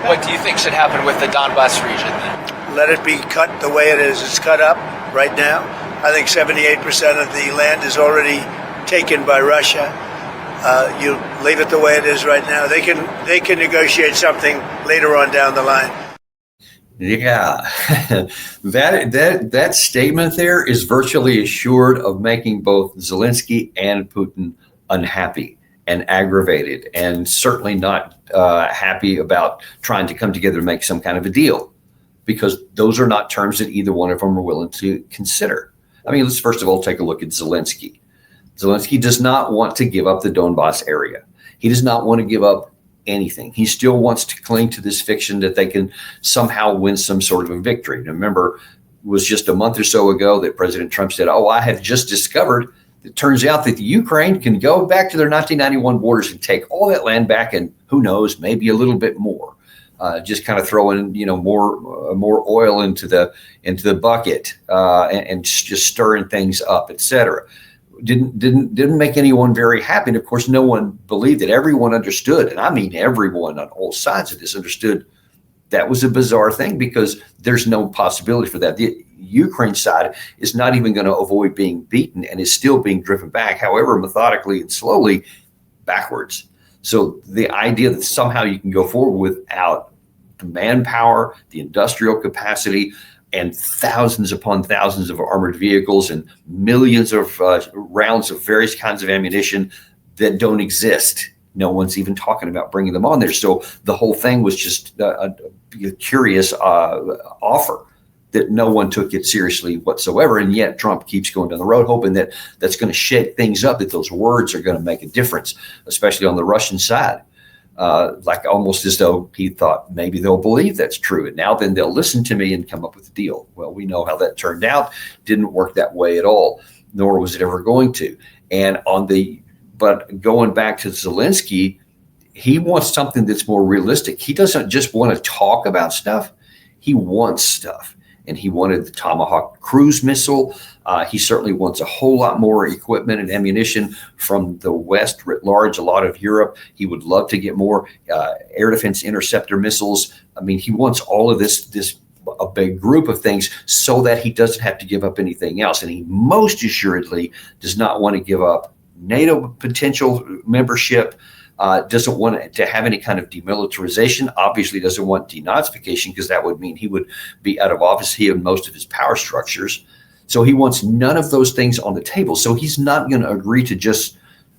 What do you think should happen with the Donbas region then? Let it be cut the way it is. It's cut up right now. I think 78% of the land is already taken by Russia. You leave it the way it is right now. They can negotiate something later on down the line. Yeah, that statement there is virtually assured of making both Zelensky and Putin unhappy and aggravated, and certainly not happy about trying to come together and make some kind of a deal, because those are not terms that either one of them are willing to consider. I mean, let's first of all take a look at Zelensky. Zelensky does not want to give up the Donbas area. He does not want to give up anything. He still wants to cling to this fiction that they can somehow win some sort of a victory. Now, remember, it was just a month or so ago that President Trump said, "Oh, I have just discovered it turns out that the Ukraine can go back to their 1991 borders and take all that land back, and who knows, maybe a little bit more." Just kind of throwing, more oil into the bucket and just stirring things up, etc. Didn't make anyone very happy. And of course, no one believed it. Everyone understood, and I mean everyone on all sides of this understood that was a bizarre thing, because there's no possibility for that. The Ukraine side is not even going to avoid being beaten and is still being driven back, however methodically and slowly, backwards. So the idea that somehow you can go forward without the manpower, the industrial capacity, and thousands upon thousands of armored vehicles and millions of rounds of various kinds of ammunition that don't exist. No one's even talking about bringing them on there. So the whole thing was just a curious offer that no one took it seriously whatsoever. And yet Trump keeps going down the road, hoping that that's going to shake things up, that those words are going to make a difference, especially on the Russian side. Like almost as though he thought maybe they'll believe that's true. And now then they'll listen to me and come up with a deal. Well, we know how that turned out. Didn't work that way at all, nor was it ever going to. But going back to Zelensky, he wants something that's more realistic. He doesn't just want to talk about stuff. He wants stuff. And he wanted the Tomahawk cruise missile. He certainly wants a whole lot more equipment and ammunition from the West writ large, a lot of Europe. He would love to get more air defense interceptor missiles. I mean, he wants all of this a big group of things so that he doesn't have to give up anything else. And he most assuredly does not want to give up NATO potential membership. Doesn't want to have any kind of demilitarization, obviously doesn't want denazification, because that would mean he would be out of office, he and most of his power structures. So he wants none of those things on the table. So he's not going to agree to just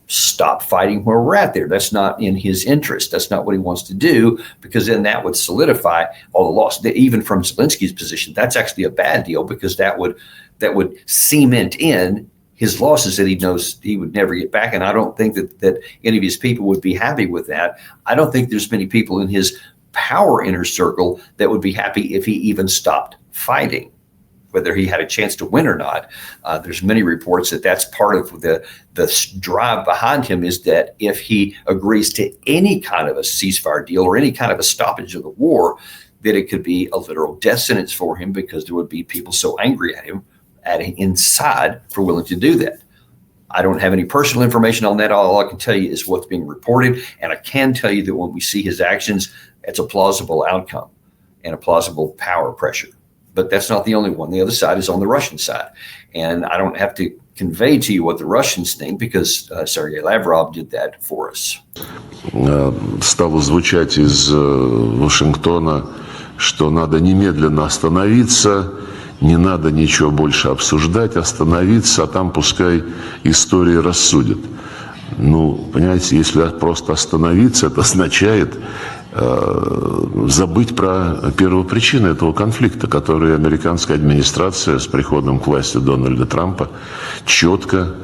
stop fighting where we're at there. That's not in his interest. That's not what he wants to do, because then that would solidify all the loss. Even from Zelensky's position, that's actually a bad deal, because that would cement in his losses that he knows he would never get back. And I don't think that any of his people would be happy with that. I don't think there's many people in his power inner circle that would be happy if he even stopped fighting, whether he had a chance to win or not. There's many reports that that's part of the drive behind him, is that if he agrees to any kind of a ceasefire deal or any kind of a stoppage of the war, that it could be a literal death sentence for him, because there would be people so angry at him inside for willing to do that. I don't have any personal information on that. All I can tell you is what's being reported. And I can tell you that when we see his actions, it's a plausible outcome and a plausible power pressure. But that's not the only one. The other side is on the Russian side. And I don't have to convey to you what the Russians think, because Sergey Lavrov did that for us. Стало звучать из Вашингтона, что надо немедленно остановиться, не надо ничего больше обсуждать, остановиться, а там пускай история рассудит. Ну, понимаете, если просто остановиться, это означает забыть про первопричины этого конфликта, который американская администрация с приходом к власти Дональда Трампа четко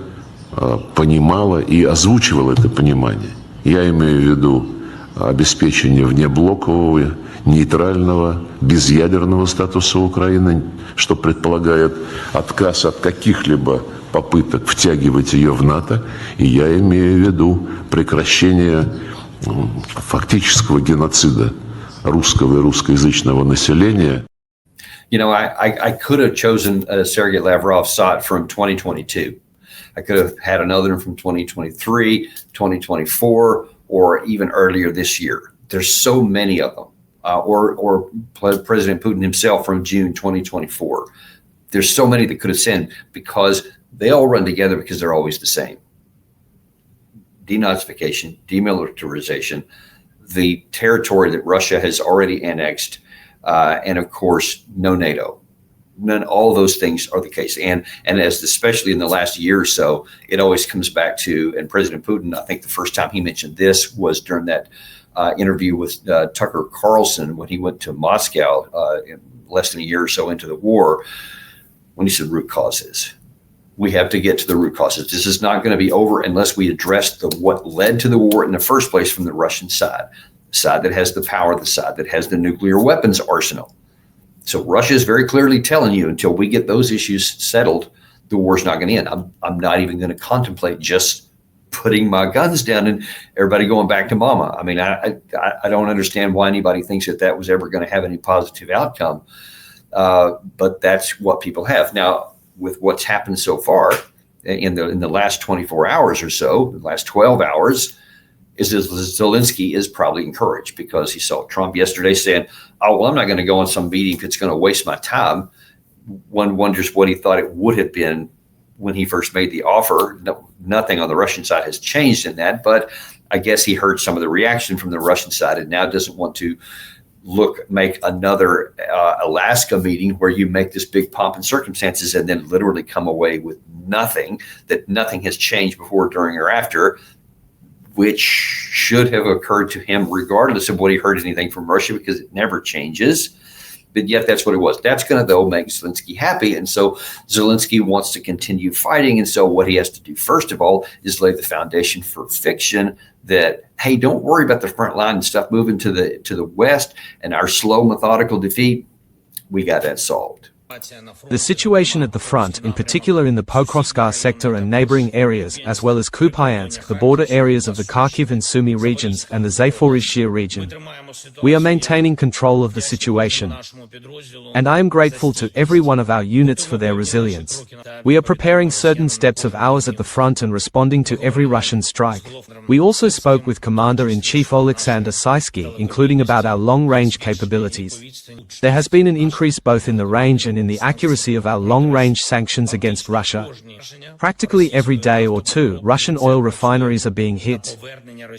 понимала и озвучивала это понимание. Я имею в виду обеспечение внеблокового, нейтрального, безъядерного статуса Украины, что предполагает отказ от каких-либо попыток втягивать ее в НАТО. И я имею в виду прекращение фактического геноцида русского и русскоязычного населения. You know, I could have chosen Sergey Lavrov side from 2022. I could have had another one from 2023, 2024, or even earlier this year. There's so many of them. or President Putin himself from June 2024. There's so many that could have sent because they all run together because they're always the same. Denazification, demilitarization, the territory that Russia has already annexed, and of course, no NATO. All those things are the case. And as especially in the last year or so, it always comes back to, and President Putin, I think the first time he mentioned this was during that interview with Tucker Carlson when he went to Moscow less than a year or so into the war, when he said root causes. We have to get to the root causes. This is not going to be over unless we address what led to the war in the first place from the Russian side, the side that has the power, the side that has the nuclear weapons arsenal. So Russia is very clearly telling you until we get those issues settled, the war's not going to end. I'm not even going to contemplate just putting my guns down and everybody going back to mama. I mean, I don't understand why anybody thinks that was ever going to have any positive outcome. But that's what people have. Now, with what's happened so far in the last 24 hours or so, the last 12 hours, is that Zelensky is probably encouraged because he saw Trump yesterday saying, oh, well, I'm not going to go on some meeting if it's going to waste my time. One wonders what he thought it would have been when he first made the offer. No, nothing on the Russian side has changed in that, but I guess he heard some of the reaction from the Russian side and now doesn't want to make another Alaska meeting where you make this big pomp and circumstances and then literally come away with nothing, that nothing has changed before, during, or after, which should have occurred to him regardless of what he heard anything from Russia, because it never changes. But yet that's what it was. That's going to, though, make Zelensky happy. And so Zelensky wants to continue fighting. And so what he has to do, first of all, is lay the foundation for fiction that, hey, don't worry about the front line and stuff moving to the west and our slow, methodical defeat. We got that solved. The situation at the front, in particular in the Pokrovskaya sector and neighboring areas, as well as Kupiansk, the border areas of the Kharkiv and Sumy regions and the Zaporizhzhia region. We are maintaining control of the situation. And I am grateful to every one of our units for their resilience. We are preparing certain steps of ours at the front and responding to every Russian strike. We also spoke with Commander-in-Chief Oleksandr Sysky, including about our long-range capabilities. There has been an increase both in the range and in the accuracy of our long-range sanctions against Russia. Practically every day or two, Russian oil refineries are being hit.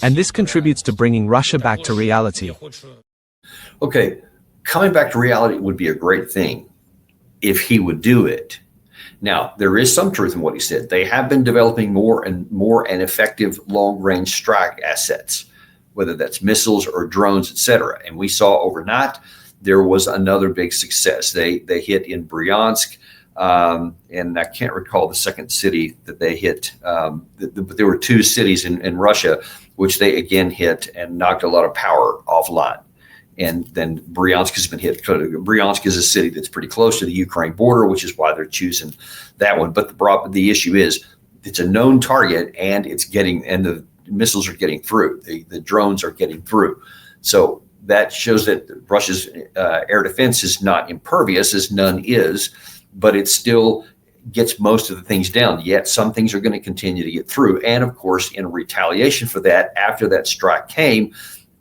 And this contributes to bringing Russia back to reality. Okay, coming back to reality would be a great thing if he would do it. Now, there is some truth in what he said. They have been developing more and effective long-range strike assets, whether that's missiles or drones, etc. And we saw overnight there was another big success. They hit in Bryansk, and I can't recall the second city that they hit, but there were two cities in Russia which they again hit and knocked a lot of power offline. And then Bryansk has been hit. Bryansk is a city that's pretty close to the Ukraine border, which is why they're choosing that one. But the issue is it's a known target, and the missiles are getting through. The drones are getting through. So that shows that Russia's air defense is not impervious, as none is, but it still gets most of the things down. Yet some things are going to continue to get through. And of course, in retaliation for that, after that strike came,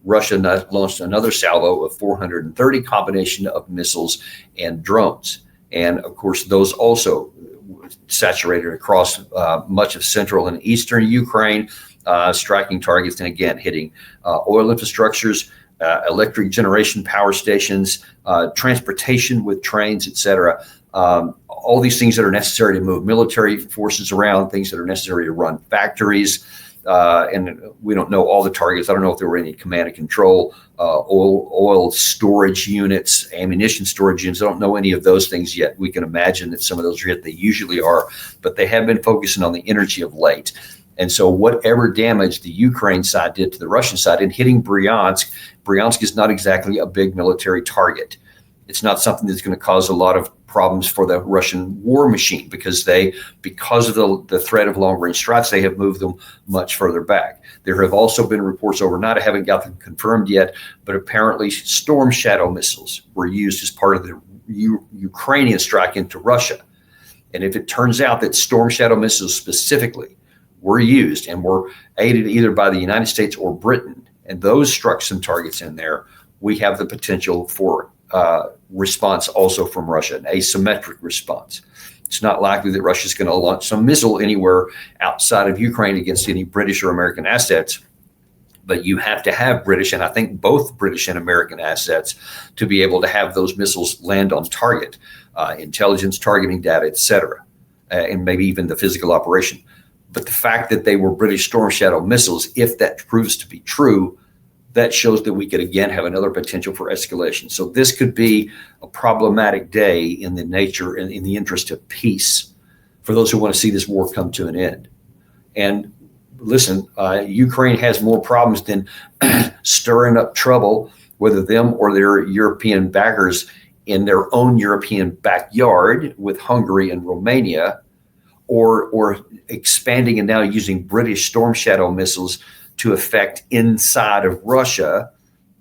Russia launched another salvo of 430 combination of missiles and drones. And of course, those also saturated across much of central and eastern Ukraine, striking targets and again hitting oil infrastructures, electric generation power stations, transportation with trains, etc. All these things that are necessary to move military forces around, things that are necessary to run factories. And we don't know all the targets. I don't know if there were any command and control, oil storage units, ammunition storage units. I don't know any of those things yet. We can imagine that some of those are hit. They usually are, but they have been focusing on the energy of late. And so whatever damage the Ukraine side did to the Russian side in hitting Bryansk is not exactly a big military target. It's not something that's going to cause a lot of problems for the Russian war machine because of the threat of long-range strikes, they have moved them much further back. There have also been reports overnight, I haven't got them confirmed yet, but apparently Storm Shadow missiles were used as part of the Ukrainian strike into Russia. And if it turns out that Storm Shadow missiles specifically were used and were aided either by the United States or Britain, and those struck some targets in there, we have the potential for response also from Russia, an asymmetric response. It's not likely that Russia's going to launch some missile anywhere outside of Ukraine against any British or American assets. But you have to have British, and I think both British and American assets, to be able to have those missiles land on target, intelligence, targeting data, et cetera, and maybe even the physical operation. But the fact that they were British Storm Shadow missiles, if that proves to be true, that shows that we could again have another potential for escalation. So this could be a problematic day in the nature and in the interest of peace for those who want to see this war come to an end. And listen, Ukraine has more problems than stirring up trouble, whether them or their European backers in their own European backyard with Hungary and Romania, or expanding and now using British Storm Shadow missiles to affect inside of Russia.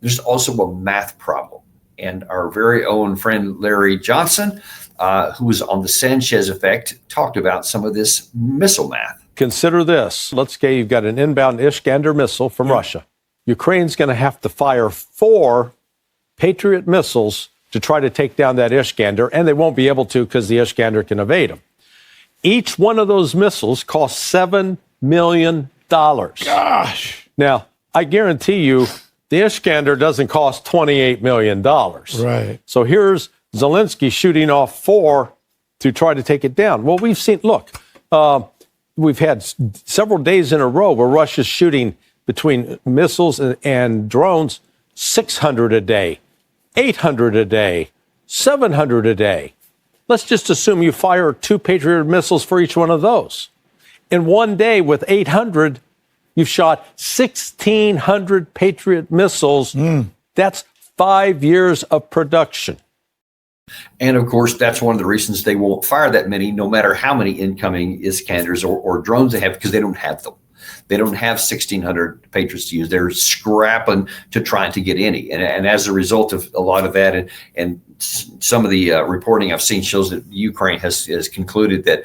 There's also a math problem. And our very own friend Larry Johnson, who was on the Sanchez effect, talked about some of this missile math. Consider this. Let's say you've got an inbound Iskander missile from Russia. Ukraine's going to have to fire 4 Patriot missiles to try to take down that Iskander, and they won't be able to because the Iskander can evade them. Each one of those missiles costs $7 million. Gosh. Now, I guarantee you the Iskander doesn't cost $28 million. Right. So here's Zelensky shooting off 4 to try to take it down. Well, we've seen, look, we've had several days in a row where Russia's shooting between missiles and drones 600 a day, 800 a day, 700 a day. Let's just assume you fire 2 Patriot missiles for each one of those. In one day with 800, you've shot 1,600 Patriot missiles. That's 5 years of production. And of course, that's one of the reasons they won't fire that many, no matter how many incoming Iskanders or drones they have, because they don't have them. They don't have 1,600 Patriots to use. They're scrapping to trying to get any. And as a result of a lot of that, and some of the reporting I've seen shows that Ukraine has concluded that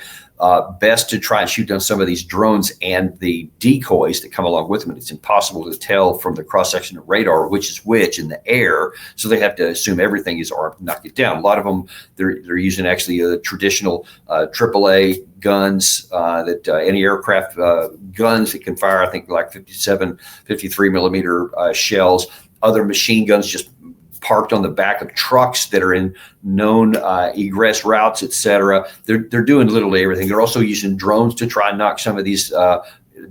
best to try and shoot down some of these drones and the decoys that come along with them. It's impossible to tell from the cross-section of radar which is which in the air, so they have to assume everything is armed, knock it down. A lot of them, they're using actually traditional AAA guns, that anti-aircraft guns that can fire, I think, like 57, 53 millimeter shells. Other machine guns just parked on the back of trucks that are in known egress routes, et cetera. They're doing literally everything. They're also using drones to try and knock some of these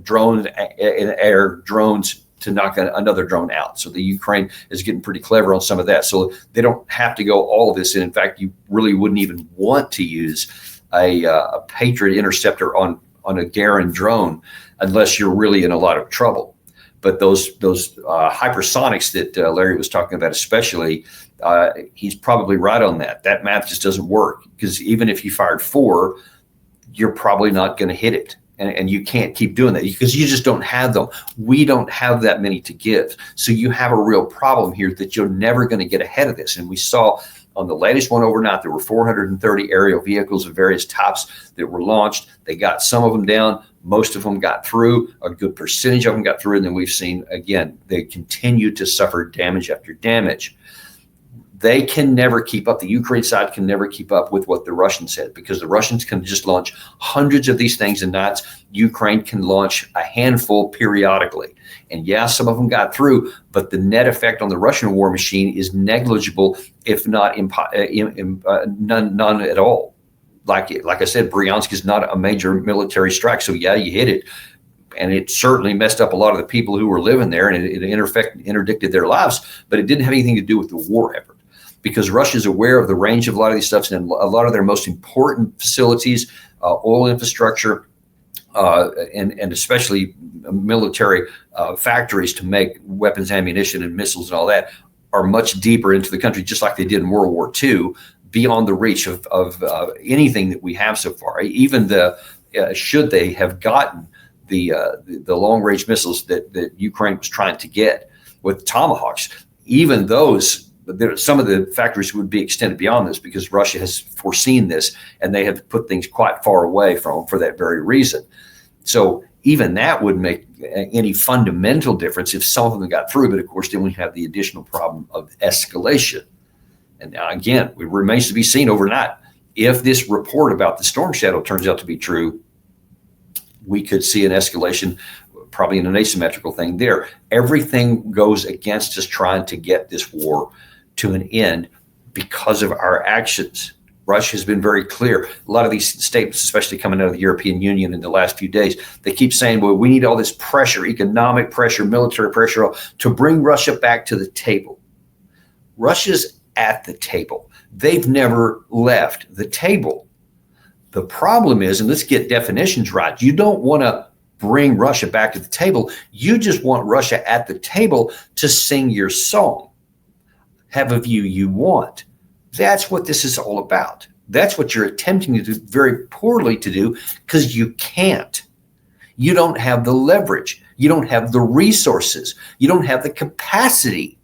air drones to knock another drone out. So the Ukraine is getting pretty clever on some of that. So they don't have to go all of this. And in fact, you really wouldn't even want to use a Patriot interceptor on a Garin drone unless you're really in a lot of trouble. But those hypersonics that Larry was talking about, especially, he's probably right on that. That math just doesn't work, because even if you fired 4, you're probably not going to hit it. And you can't keep doing that because you just don't have them. We don't have that many to give. So you have a real problem here that you're never going to get ahead of this. And we saw on the latest one overnight, there were 430 aerial vehicles of various types that were launched. They got some of them down. Most of them got through. A good percentage of them got through. And then we've seen, again, they continue to suffer damage after damage. They can never keep up. The Ukraine side can never keep up with what the Russians said, because the Russians can just launch hundreds of these things in nights. Ukraine can launch a handful periodically. And yeah, some of them got through, but the net effect on the Russian war machine is negligible, if not none at all. Like I said, Bryansk is not a major military strike. So yeah, you hit it. And it certainly messed up a lot of the people who were living there, and it interdicted their lives, but it didn't have anything to do with the war effort. Because Russia is aware of the range of a lot of these stuff, and a lot of their most important facilities, oil infrastructure, and especially military factories to make weapons, ammunition, and missiles and all that, are much deeper into the country, just like they did in World War II, beyond the reach of anything that we have so far. Even should they have gotten the long-range missiles that Ukraine was trying to get with Tomahawks, even those, some of the factories would be extended beyond this, because Russia has foreseen this and they have put things quite far away from them for that very reason. So even that wouldn't make any fundamental difference if some of them got through. But of course, then we have the additional problem of escalation. And now, again, it remains to be seen overnight. If this report about the storm shadow turns out to be true, we could see an escalation, probably in an asymmetrical thing there. Everything goes against us trying to get this war to an end because of our actions. Russia has been very clear. A lot of these statements, especially coming out of the European Union in the last few days, they keep saying, well, we need all this pressure, economic pressure, military pressure, to bring Russia back to the table. Russia's at the table. They've never left the table. The problem is, and let's get definitions right, you don't want to bring Russia back to the table. You just want Russia at the table to sing your song, have a view you want. That's what this is all about. That's what you're attempting to do very poorly to do, because you can't. You don't have the leverage. You don't have the resources. You don't have the capacity.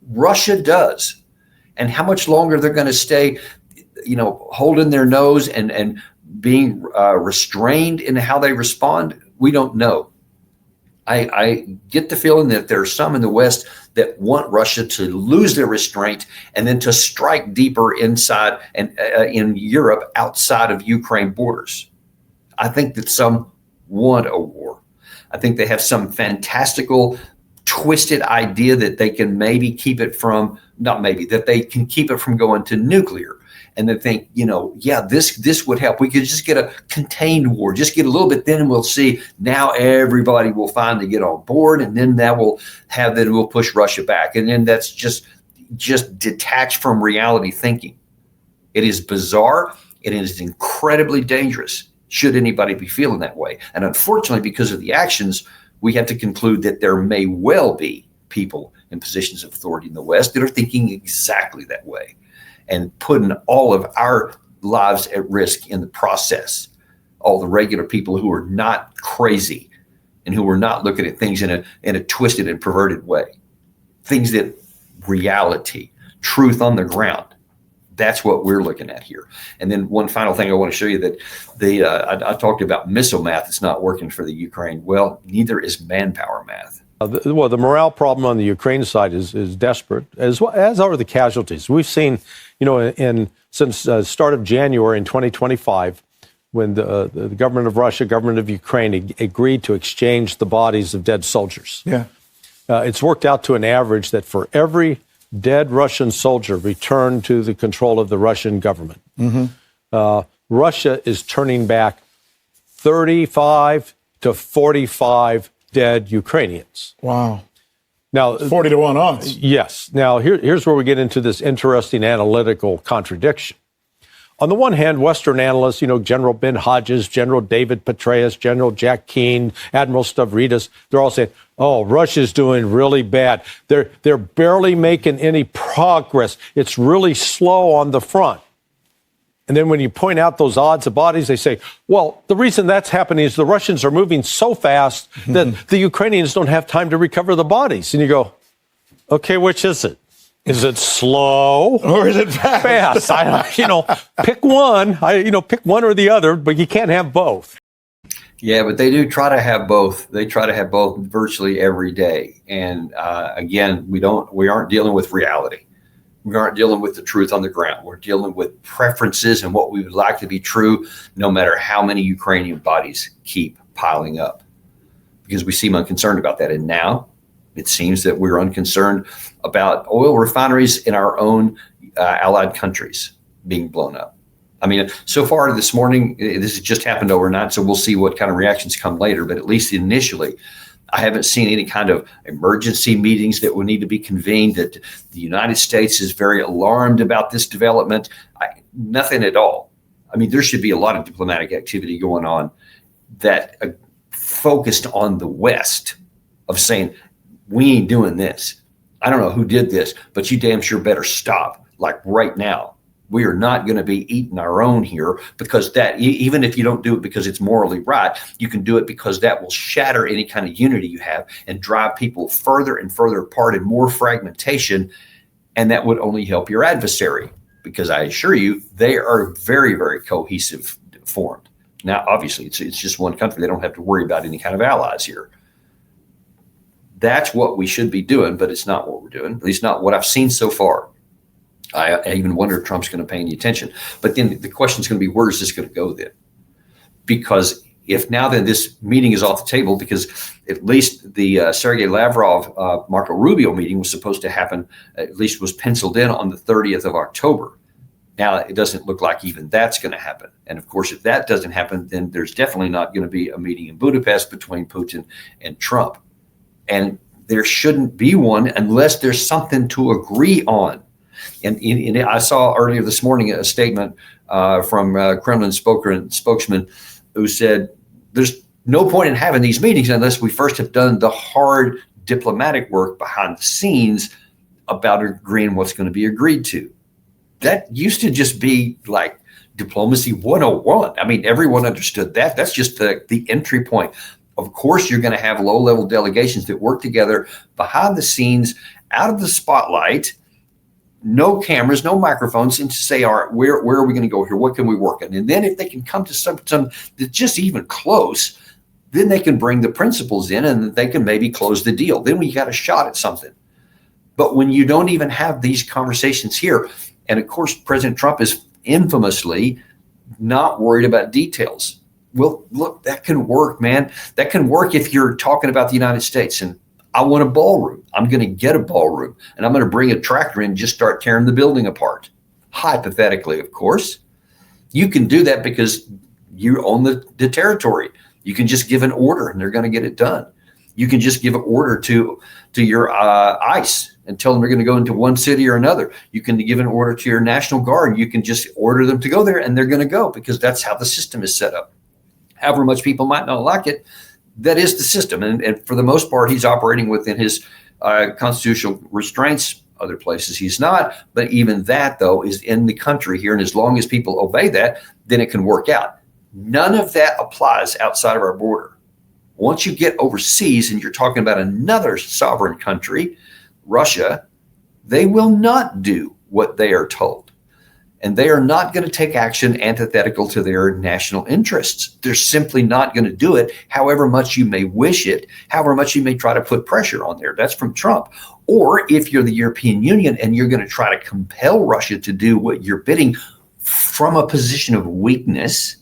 Russia does. And how much longer they're going to stay, holding their nose and being restrained in how they respond, we don't know. I get the feeling that there are some in the West that want Russia to lose their restraint and then to strike deeper inside and in Europe outside of Ukraine borders. I think that some want a war. I think they have some fantastical, twisted idea that they can maybe keep it from, that they can keep it from going to nuclear. And they think, this would help. We could just get a contained war, just get a little bit, then we'll see. Now everybody will finally get on board, and then we'll push Russia back. And then that's just detached from reality thinking. It is bizarre. It is incredibly dangerous, should anybody be feeling that way. And unfortunately, because of the actions, we have to conclude that there may well be people in positions of authority in the West that are thinking exactly that way, and putting all of our lives at risk in the process. All the regular people who are not crazy and who are not looking at things in a twisted and perverted way. Things that reality, truth on the ground. That's what we're looking at here. And then one final thing I want to show you, that I talked about missile math. It's not working for the Ukraine. Well, neither is manpower math. The morale problem on the Ukraine side is desperate, as are the casualties. We've seen, since the start of January in 2025, when the government of Russia, government of Ukraine agreed to exchange the bodies of dead soldiers. Yeah. It's worked out to an average that for every dead Russian soldier returned to the control of the Russian government, Russia is turning back 35 to 45 dead Ukrainians. Wow. Now, 40 to 1 odds. Yes. Now, here's where we get into this interesting analytical contradiction. On the one hand, Western analysts, General Ben Hodges, General David Petraeus, General Jack Keane, Admiral Stavridis, they're all saying, oh, Russia's doing really bad. They're barely making any progress. It's really slow on the front. And then when you point out those odds of bodies, they say, well, the reason that's happening is the Russians are moving so fast that the Ukrainians don't have time to recover the bodies. And you go, okay, which is it? Is it slow or is it fast? Pick one. Pick one or the other, but you can't have both. Yeah, but they do try to have both. They try to have both virtually every day. And again, we aren't dealing with reality. We aren't dealing with the truth on the ground. We're dealing with preferences and what we would like to be true, no matter how many Ukrainian bodies keep piling up, because we seem unconcerned about that. And now it seems that we're unconcerned about oil refineries in our own allied countries being blown up. I mean, so far this morning, this has just happened overnight, so we'll see what kind of reactions come later. But at least initially, I haven't seen any kind of emergency meetings that will need to be convened, that the United States is very alarmed about this development. Nothing at all. I mean, there should be a lot of diplomatic activity going on that focused on the West, of saying, we ain't doing this. I don't know who did this, but you damn sure better stop, like right now. We are not going to be eating our own here, because that, even if you don't do it because it's morally right, you can do it because that will shatter any kind of unity you have and drive people further and further apart and more fragmentation. And that would only help your adversary, because I assure you, they are very, very cohesive formed. Now, obviously, it's just one country. They don't have to worry about any kind of allies here. That's what we should be doing, but it's not what we're doing, at least not what I've seen so far. I even wonder if Trump's going to pay any attention. But then the question is going to be, where is this going to go then? Because if now that this meeting is off the table, because at least the Sergey Lavrov, Marco Rubio meeting was supposed to happen, at least was penciled in on the 30th of October. Now, it doesn't look like even that's going to happen. And of course, if that doesn't happen, then there's definitely not going to be a meeting in Budapest between Putin and Trump. And there shouldn't be one unless there's something to agree on. And I saw earlier this morning a statement from Kremlin spokesman who said, there's no point in having these meetings unless we first have done the hard diplomatic work behind the scenes about agreeing what's going to be agreed to. That used to just be like diplomacy 101. I mean, everyone understood that. That's just the entry point. Of course, you're going to have low-level delegations that work together behind the scenes, out of the spotlight, no cameras, no microphones, and to say, all right, where are we going to go here? What can we work on? And then if they can come to some that's just even close, then they can bring the principals in and they can maybe close the deal. Then we got a shot at something. But when you don't even have these conversations here, and of course, President Trump is infamously not worried about details. Well, look, that can work, man. That can work if you're talking about the United States and I want a ballroom. I'm going to get a ballroom and I'm going to bring a tractor in and just start tearing the building apart. Hypothetically, of course. You can do that because you own the territory. You can just give an order and they're going to get it done. You can just give an order to your ICE and tell them they're going to go into one city or another. You can give an order to your National Guard. You can just order them to go there and they're going to go because that's how the system is set up. However much people might not like it, that is the system. And for the most part, he's operating within his constitutional restraints. Other places he's not. But even that, though, is in the country here. And as long as people obey that, then it can work out. None of that applies outside of our border. Once you get overseas and you're talking about another sovereign country, Russia, they will not do what they are told. And they are not going to take action antithetical to their national interests. They're simply not going to do it, however much you may wish it, however much you may try to put pressure on there. That's from Trump. Or if you're the European Union and you're going to try to compel Russia to do what you're bidding from a position of weakness,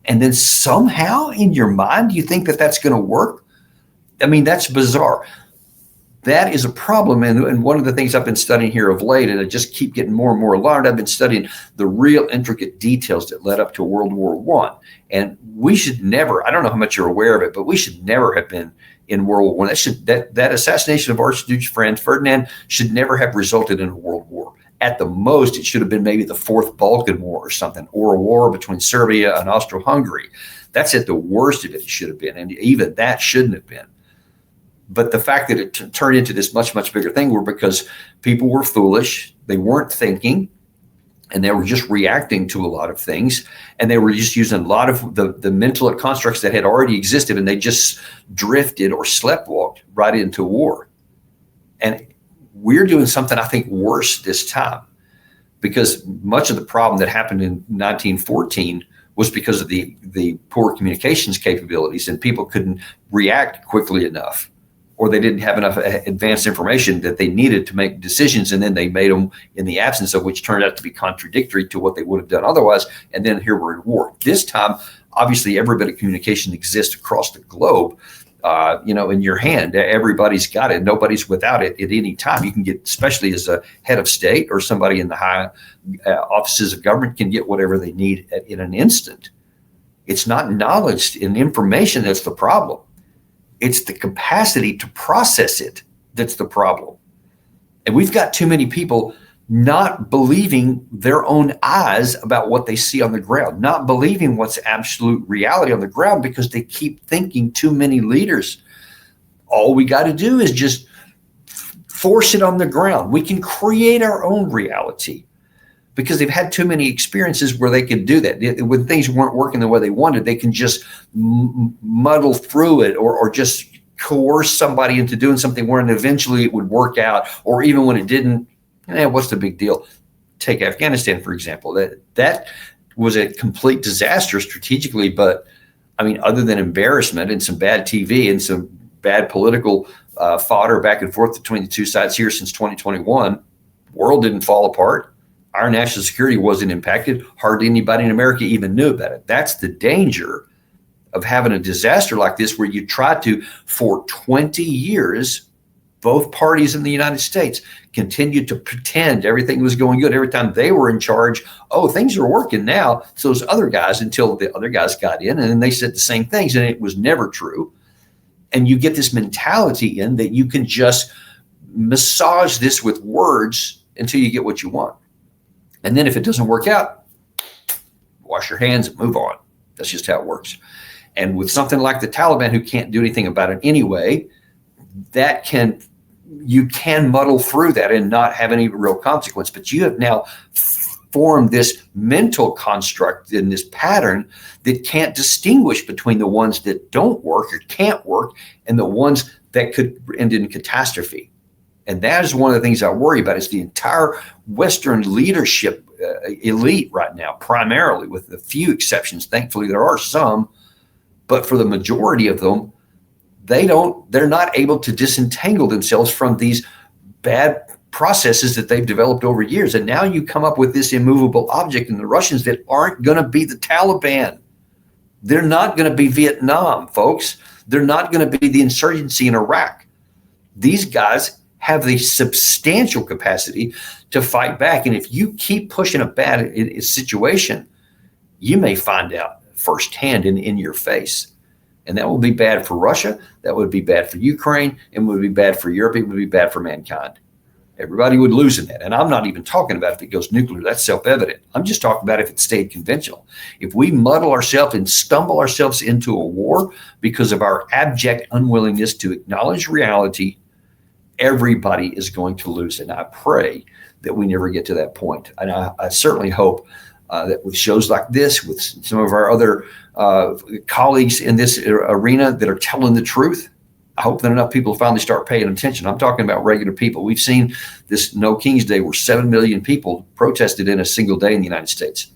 and then somehow in your mind you think that that's going to work, I mean, that's bizarre. That is a problem. And one of the things I've been studying here of late, and I just keep getting more and more alarmed, I've been studying the real intricate details that led up to World War I. And we should never, I don't know how much you're aware of it, but we should never have been in World War I. That assassination of Archduke Franz Ferdinand should never have resulted in a world war. At the most, it should have been maybe the Fourth Balkan War or something, or a war between Serbia and Austro-Hungary. That's at the worst of it should have been. And even that shouldn't have been. But the fact that it turned into this much, much bigger thing were because people were foolish. They weren't thinking, and they were just reacting to a lot of things. And they were just using a lot of the mental constructs that had already existed, and they just drifted or sleptwalked right into war. And we're doing something, I think, worse this time, because much of the problem that happened in 1914 was because of the poor communications capabilities, and people couldn't react quickly enough, or they didn't have enough advanced information that they needed to make decisions, and then they made them in the absence of which turned out to be contradictory to what they would have done otherwise, and then here we're in war. This time, obviously, every bit of communication exists across the globe, in your hand. Everybody's got it. Nobody's without it at any time. You can get, especially as a head of state or somebody in the high offices of government, can get whatever they need in an instant. It's not knowledge and information that's the problem. It's the capacity to process it that's the problem. And we've got too many people not believing their own eyes about what they see on the ground, not believing what's absolute reality on the ground because they keep thinking too many leaders. All we got to do is just force it on the ground. We can create our own reality because they've had too many experiences where they could do that. When things weren't working the way they wanted, they can just muddle through it or just coerce somebody into doing something where eventually it would work out, or even when it didn't, what's the big deal? Take Afghanistan, for example. That was a complete disaster strategically. But I mean, other than embarrassment and some bad TV and some bad political fodder back and forth between the two sides here since 2021, the world didn't fall apart. Our national security wasn't impacted. Hardly anybody in America even knew about it. That's the danger of having a disaster like this, where you try to, for 20 years, both parties in the United States continued to pretend everything was going good. Every time they were in charge, oh, things are working now. So those other guys, until the other guys got in, and then they said the same things, and it was never true. And you get this mentality in that you can just massage this with words until you get what you want. And then if it doesn't work out, wash your hands and move on. That's just how it works. And with something like the Taliban, who can't do anything about it anyway, you can muddle through that and not have any real consequence. But you have now formed this mental construct in this pattern that can't distinguish between the ones that don't work or can't work and the ones that could end in catastrophe. And that is one of the things I worry about, is the entire Western leadership elite right now, primarily, with a few exceptions. Thankfully, there are some, but for the majority of them, they're not able to disentangle themselves from these bad processes that they've developed over years. And now you come up with this immovable object in the Russians that aren't going to be the Taliban. They're not going to be Vietnam, folks. They're not going to be the insurgency in Iraq. These guys have the substantial capacity to fight back. And if you keep pushing a bad situation, you may find out firsthand in your face. And that will be bad for Russia. That would be bad for Ukraine. It would be bad for Europe. It would be bad for mankind. Everybody would lose in that. And I'm not even talking about if it goes nuclear. That's self-evident. I'm just talking about if it stayed conventional. If we muddle ourselves and stumble ourselves into a war because of our abject unwillingness to acknowledge reality, everybody is going to lose. And I pray that we never get to that point. And I certainly hope that with shows like this, with some of our other colleagues in this arena that are telling the truth, I hope that enough people finally start paying attention. I'm talking about regular people. We've seen this No King's Day where 7 million people protested in a single day in the United States.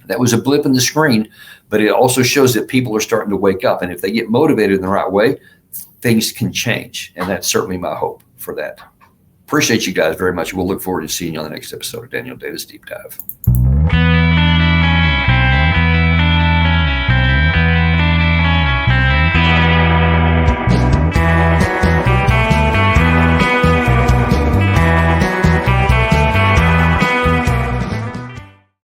That was a blip in the screen, but it also shows that people are starting to wake up. And if they get motivated in the right way, things can change. And that's certainly my hope for that. Appreciate you guys very much. We'll look forward to seeing you on the next episode of Daniel Davis Deep Dive.